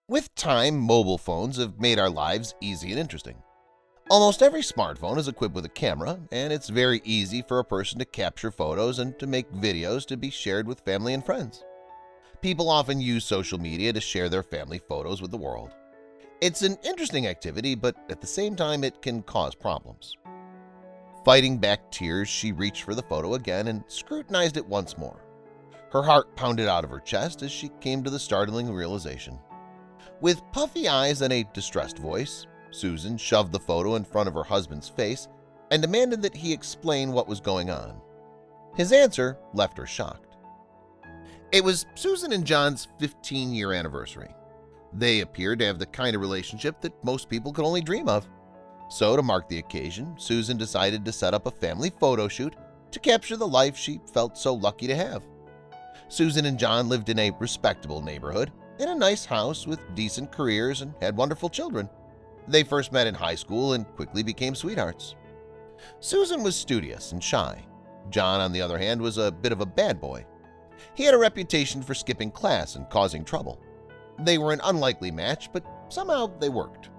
With time, mobile phones have made our lives easy and interesting. Almost every smartphone is equipped with a camera, and it's very easy for a person to capture photos and to make videos to be shared with family and friends. People often use social media to share their family photos with the world. It's an interesting activity, but at the same time it can cause problems. Fighting back tears, she reached for the photo again and scrutinized it once more. Her heart pounded out of her chest as she came to the startling realization. With puffy eyes and a distressed voice, Susan shoved the photo in front of her husband's face and demanded that he explain what was going on. His answer left her shocked. It was Susan and John's 15-year anniversary. They appeared to have the kind of relationship that most people could only dream of. So, to mark the occasion, Susan decided to set up a family photo shoot to capture the life she felt so lucky to have. Susan and John lived in a respectable neighborhood, in a nice house with decent careers, and had wonderful children. They first met in high school and quickly became sweethearts. Susan was studious and shy. John, on the other hand, was a bit of a bad boy. He had a reputation for skipping class and causing trouble. They were an unlikely match, but somehow they worked.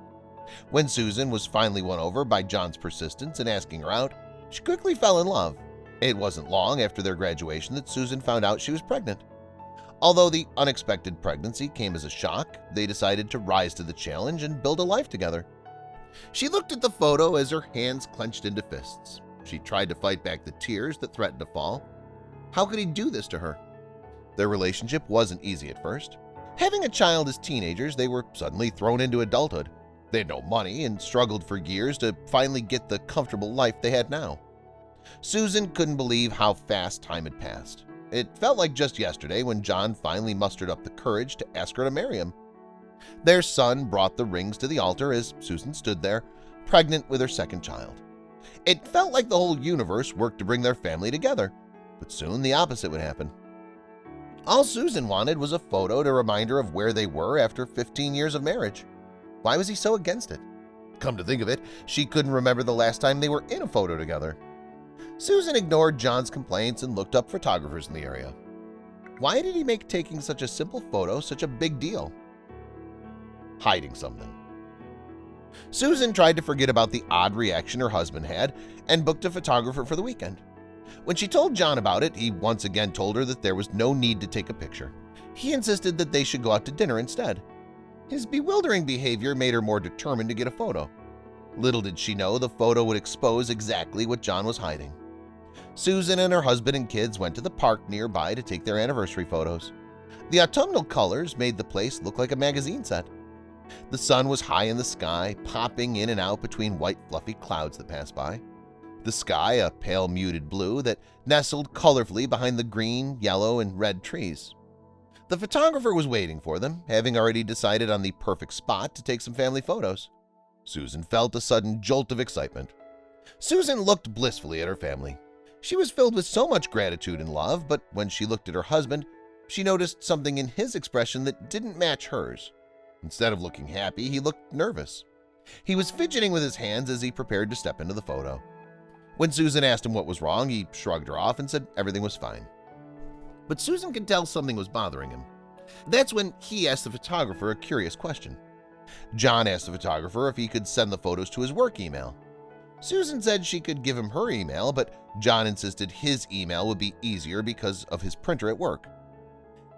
When Susan was finally won over by John's persistence in asking her out, she quickly fell in love. It wasn't long after their graduation that Susan found out she was pregnant. Although the unexpected pregnancy came as a shock, they decided to rise to the challenge and build a life together. She looked at the photo as her hands clenched into fists. She tried to fight back the tears that threatened to fall. How could he do this to her? Their relationship wasn't easy at first. Having a child as teenagers, they were suddenly thrown into adulthood. They had no money and struggled for years to finally get the comfortable life they had now. Susan couldn't believe how fast time had passed. It felt like just yesterday when John finally mustered up the courage to ask her to marry him. Their son brought the rings to the altar as Susan stood there, pregnant with her second child. It felt like the whole universe worked to bring their family together, but soon the opposite would happen. All Susan wanted was a photo to remind her of where they were after 15 years of marriage. Why was he so against it? Come to think of it, she couldn't remember the last time they were in a photo together. Susan ignored John's complaints and looked up photographers in the area. Why did he make taking such a simple photo such a big deal? Hiding something. Susan tried to forget about the odd reaction her husband had and booked a photographer for the weekend. When she told John about it, he once again told her that there was no need to take a picture. He insisted that they should go out to dinner instead. His bewildering behavior made her more determined to get a photo. Little did she know the photo would expose exactly what John was hiding. Susan and her husband and kids went to the park nearby to take their anniversary photos. The autumnal colors made the place look like a magazine set. The sun was high in the sky, popping in and out between white fluffy clouds that passed by. The sky a pale muted blue that nestled colorfully behind the green, yellow, and red trees. The photographer was waiting for them, having already decided on the perfect spot to take some family photos. Susan felt a sudden jolt of excitement. Susan looked blissfully at her family. She was filled with so much gratitude and love, but when she looked at her husband, she noticed something in his expression that didn't match hers. Instead of looking happy, he looked nervous. He was fidgeting with his hands as he prepared to step into the photo. When Susan asked him what was wrong, he shrugged her off and said everything was fine. But Susan could tell something was bothering him. That's when he asked the photographer a curious question. John asked the photographer if he could send the photos to his work email. Susan said she could give him her email, but John insisted his email would be easier because of his printer at work.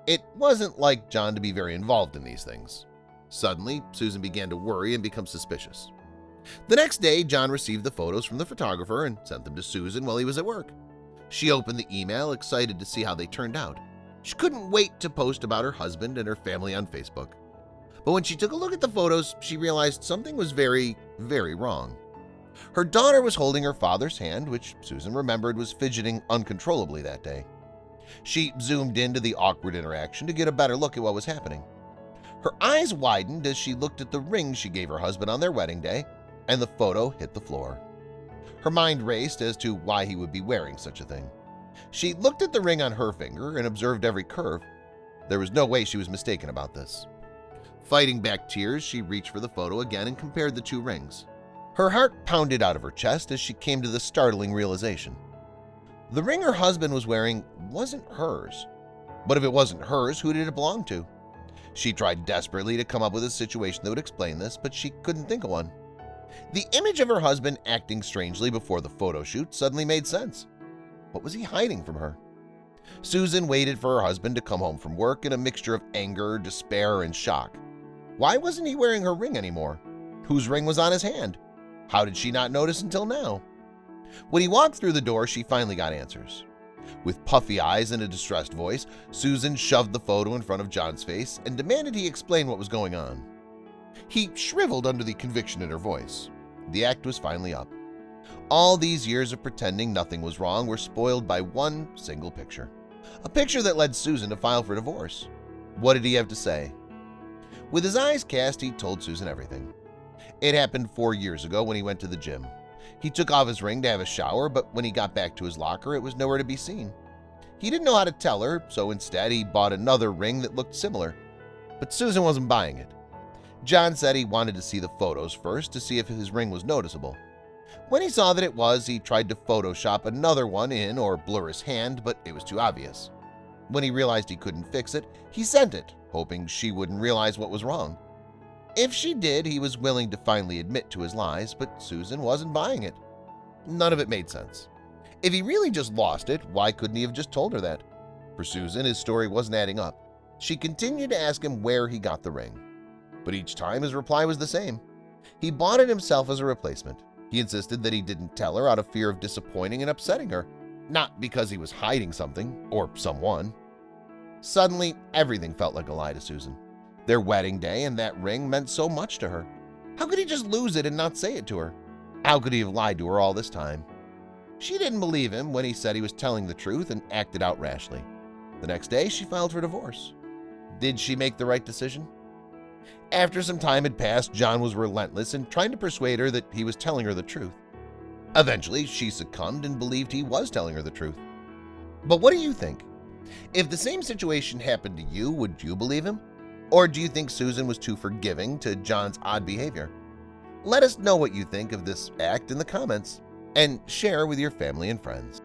It wasn't like John to be very involved in these things. Suddenly, Susan began to worry and become suspicious. The next day, John received the photos from the photographer and sent them to Susan while he was at work. She opened the email, excited to see how they turned out. She couldn't wait to post about her husband and her family on Facebook. But when she took a look at the photos, she realized something was very, very wrong. Her daughter was holding her father's hand, which Susan remembered was fidgeting uncontrollably that day. She zoomed into the awkward interaction to get a better look at what was happening. Her eyes widened as she looked at the ring she gave her husband on their wedding day, and the photo hit the floor. Her mind raced as to why he would be wearing such a thing. She looked at the ring on her finger and observed every curve. There was no way she was mistaken about this. Fighting back tears, she reached for the photo again and compared the two rings. Her heart pounded out of her chest as she came to the startling realization. The ring her husband was wearing wasn't hers. But if it wasn't hers, who did it belong to? She tried desperately to come up with a situation that would explain this, but she couldn't think of one. The image of her husband acting strangely before the photo shoot suddenly made sense. What was he hiding from her? Susan waited for her husband to come home from work in a mixture of anger, despair, and shock. Why wasn't he wearing her ring anymore? Whose ring was on his hand? How did she not notice until now? When he walked through the door, she finally got answers. With puffy eyes and a distressed voice, Susan shoved the photo in front of John's face and demanded he explain what was going on. He shriveled under the conviction in her voice. The act was finally up. All these years of pretending nothing was wrong were spoiled by one single picture. A picture that led Susan to file for divorce. What did he have to say? With his eyes cast, he told Susan everything. It happened 4 years ago when he went to the gym. He took off his ring to have a shower, but when he got back to his locker, it was nowhere to be seen. He didn't know how to tell her, so instead he bought another ring that looked similar. But Susan wasn't buying it. John said he wanted to see the photos first to see if his ring was noticeable. When he saw that it was, he tried to Photoshop another one in or blur his hand, but it was too obvious. When he realized he couldn't fix it, he sent it, hoping she wouldn't realize what was wrong. If she did, he was willing to finally admit to his lies, but Susan wasn't buying it. None of it made sense. If he really just lost it, why couldn't he have just told her that? For Susan, his story wasn't adding up. She continued to ask him where he got the ring. But each time his reply was the same. He bought it himself as a replacement. He insisted that he didn't tell her out of fear of disappointing and upsetting her, not because he was hiding something or someone. Suddenly, everything felt like a lie to Susan. Their wedding day and that ring meant so much to her. How could he just lose it and not say it to her? How could he have lied to her all this time? She didn't believe him when he said he was telling the truth and acted out rashly. The next day, she filed for divorce. Did she make the right decision? After some time had passed, John was relentless in trying to persuade her that he was telling her the truth. Eventually, she succumbed and believed he was telling her the truth. But what do you think? If the same situation happened to you, would you believe him? Or do you think Susan was too forgiving to John's odd behavior? Let us know what you think of this act in the comments and share with your family and friends.